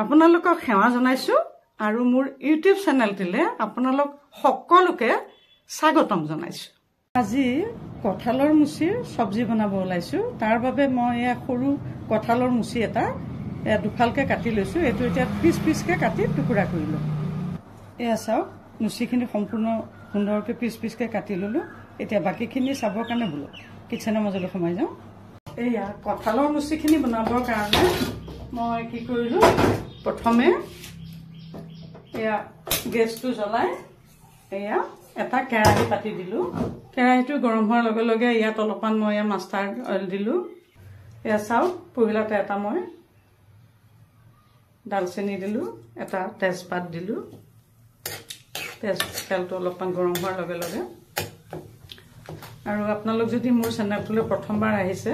আপোনালোকক সেৱা জনাইছো আৰু মোৰ ইউটিউব চেনেলটিলে আপোনালোক সকলোকে স্বাগতম জনাইছো। আজি কঁঠালৰ মুচিৰ সবজি বনাব ওলাইছো। তাৰ বাবে মই এয়া সৰু কঁঠালৰ মুচি এটা দুফালকে কাটি লৈছো। এটো এতিয়া পিচ পিচকে কাটি টুকুৰা কৰিলো। এয়া চাওক, মুচিখিনি সম্পূৰ্ণ সুন্দৰকে পিচ পিচকে কাটি ললো। এতিয়া বাকিখিনি চাবৰ কাৰণে বলো কিচেনৰ মাজলৈ সোমাই যাওঁ। এয়া কঁঠালৰ মুচিখিনি বনাবৰ কাৰণে মই কি কৰিলো, প্ৰথমে এয়া গেছটো জ্বলাই এয়া এটা কেৰাহী পাতি দিলো। কেৰাহীটো গৰম হোৱাৰ লগে লগে ইয়াত অলপমান মই মাষ্টাৰ্ড অইল দিলো। এয়া চাওক, পহিলাতে এটা মই দালচেনি দিলো, এটা তেজপাত দিলো। তেলটো অলপমান গৰম হোৱাৰ লগে লগে, আৰু আপোনালোক যদি মোৰ চেনেলটোলৈ প্ৰথমবাৰ আহিছে,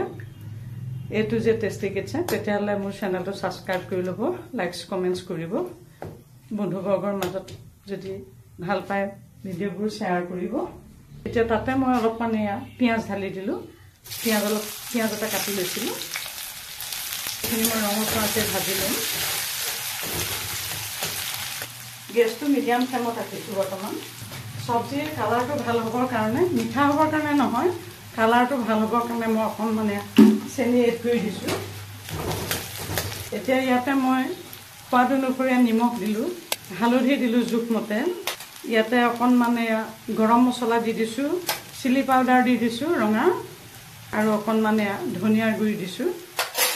এইটো যে টেষ্টি কিটচেন, তেতিয়াহ'লে মোৰ চেনেলটো ছাবস্ক্ৰাইব কৰি ল'ব, লাইকছ কমেণ্টছ কৰিব। বন্ধুবৰ্গৰ মাজত যদি ভাল পায় ভিডিঅ'বোৰ শ্বেয়াৰ কৰিব। এতিয়া তাতে মই অলপমান এয়া পিঁয়াজ ঢালি দিলোঁ। পিঁয়াজ এটা কাটি লৈছিলোঁ, সেইখিনি মই ৰঙচুৱাকৈ ভাজি ল'ম। গেছটো মিডিয়াম ফ্লেমত ৰাখিছোঁ বৰ্তমান। চব্জিৰ কালাৰটো ভাল হ'বৰ কাৰণে, মিঠা হ'বৰ কাৰণে নহয়, কালাৰটো ভাল হ'বৰ কাৰণে মই অকণমান চেনি এড কৰি দিছোঁ। এতিয়া ইয়াতে মই সোৱাদ অনুসৰি নিমখ দিলোঁ, হালধি দিলোঁ জোখমতে। ইয়াতে অকণমান গৰম মছলা দি দিছোঁ, চিলি পাউডাৰ দি দিছোঁ ৰঙা, আৰু অকণমান ধনিয়াৰ গুড়ি দিছোঁ।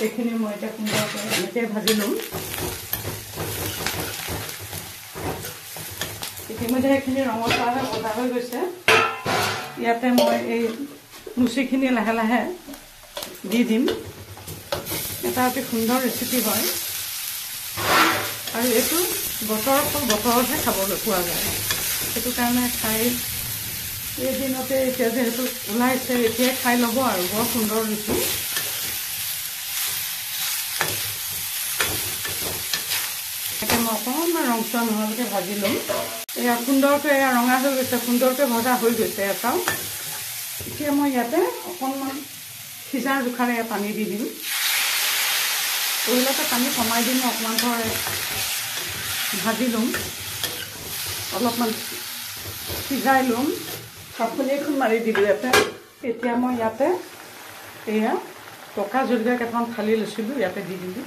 এইখিনি মই এতিয়া সুন্দৰকৈ এনেকৈ ভাজি ল'ম। ইতিমধ্যে এইখিনি ৰঙচুৱাকৈ ভজা হৈ গৈছে। ইয়াতে মই এই মুচিখিনি লাহে লাহে দি দিম। এটা অতি সুন্দৰ ৰেচিপি হয়, আৰু এইটো বতৰৰ ফল বতৰতহে খাবলৈ পোৱা যায়। সেইটো কাৰণে খাই এইদিনতে এতিয়া যিহেতু ওলাইছে, এতিয়াই খাই ল'ব আৰু বৰ সুন্দৰ ৰুচি। এতিয়া মই অকণমান ৰংচোৱা নোহোৱালৈকে ভাজি ল'ম। এয়া সুন্দৰকৈ ৰঙা হৈ গৈছে, সুন্দৰকৈ ভজা হৈ গৈছে এটাও। এতিয়া মই ইয়াতে অকণমান সিজাৰ জোখাৰে পানী দি দিম। পহিলাতে পানী কমাই দিম, অকণমান ধৰ ভাজি ল'ম, অলপমান সিজাই ল'ম। ঢাকনি এখন মাৰি দিলোঁ ইয়াতে। এতিয়া মই ইয়াতে এয়া পকা জলকীয়া কেইটামান ফালি লৈছিলোঁ, ইয়াতে দি দিলোঁ।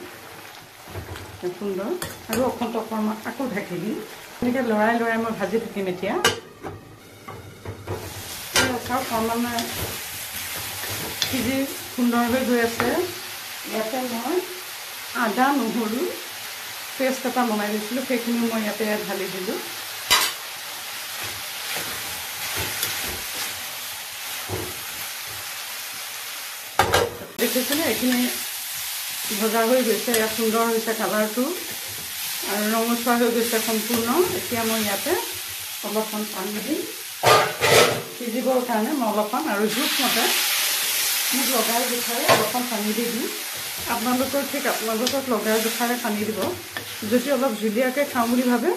সুন্দৰ, আৰু অকণমান আকৌ ঢাকি দিম। এনেকৈ লৰাই লৰাই মই ভাজি থাকিম। এতিয়া চাওক, অকণমান সিজি সুন্দৰ হৈ গৈ আছে। ইয়াতে মই আদা নহৰু পেষ্ট এটা বনাই দিছিলোঁ, সেইখিনি মই ইয়াতে ঢালি দিলোঁ। দেখিছেনে, এইখিনি ভজা হৈ গৈছে, ইয়াত সুন্দৰ হৈছে কালাৰটো, আৰু ৰঙচুৱা হৈ গৈছে সম্পূৰ্ণ। এতিয়া মই ইয়াতে অলপমান পানী দিম সিজিবৰ কাৰণে। মই অলপমান আৰু জোখমতে মোক লগাই জোখাৰে অলপমান পানী দি দিম। আপোনালোকক লগাই জোখাৰে পানী দিব। যদি অলপ জুলীয়াকৈ খাওঁ বুলি ভাবে,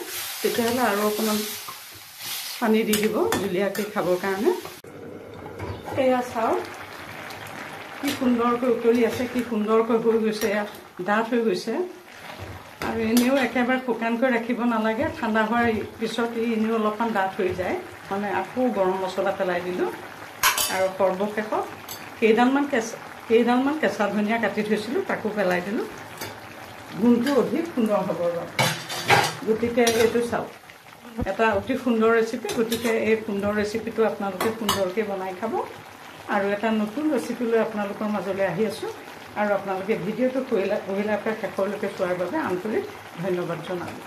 তেতিয়াহ'লে আৰু অকণমান পানী দি দিব জুলীয়াকৈ খাবৰ কাৰণে। এয়া চাওক, কি সুন্দৰকৈ উতলি আছে, কি সুন্দৰকৈ হৈ গৈছে, ইয়াত ডাঠ হৈ গৈছে। আৰু এনেও একেবাৰে শুকানকৈ ৰাখিব নালাগে, ঠাণ্ডা হোৱাৰ পিছত এনেও অলপমান ডাঠ হৈ যায়। মানে আকৌ গৰম মছলা পেলাই দিলোঁ, আৰু সৰ্বশেষত কেইডালমান কেঁচা ধনিয়া কাটি থৈছিলোঁ, তাকো পেলাই দিলোঁ, গোন্ধটো অধিক সুন্দৰ হ'বৰ বাবে। গতিকে এইটো চাওক, এটা অতি সুন্দৰ ৰেচিপি। গতিকে এই সুন্দৰ ৰেচিপিটো আপোনালোকে সুন্দৰকৈ বনাই খাব। আৰু এটা নতুন ৰেচিপি লৈ আপোনালোকৰ মাজলৈ আহি আছোঁ, আৰু আপোনালোকে ভিডিঅ'টো পহিলাৰ পৰা শেষলৈকে চোৱাৰ বাবে আন্তৰিক ধন্যবাদ জনালোঁ।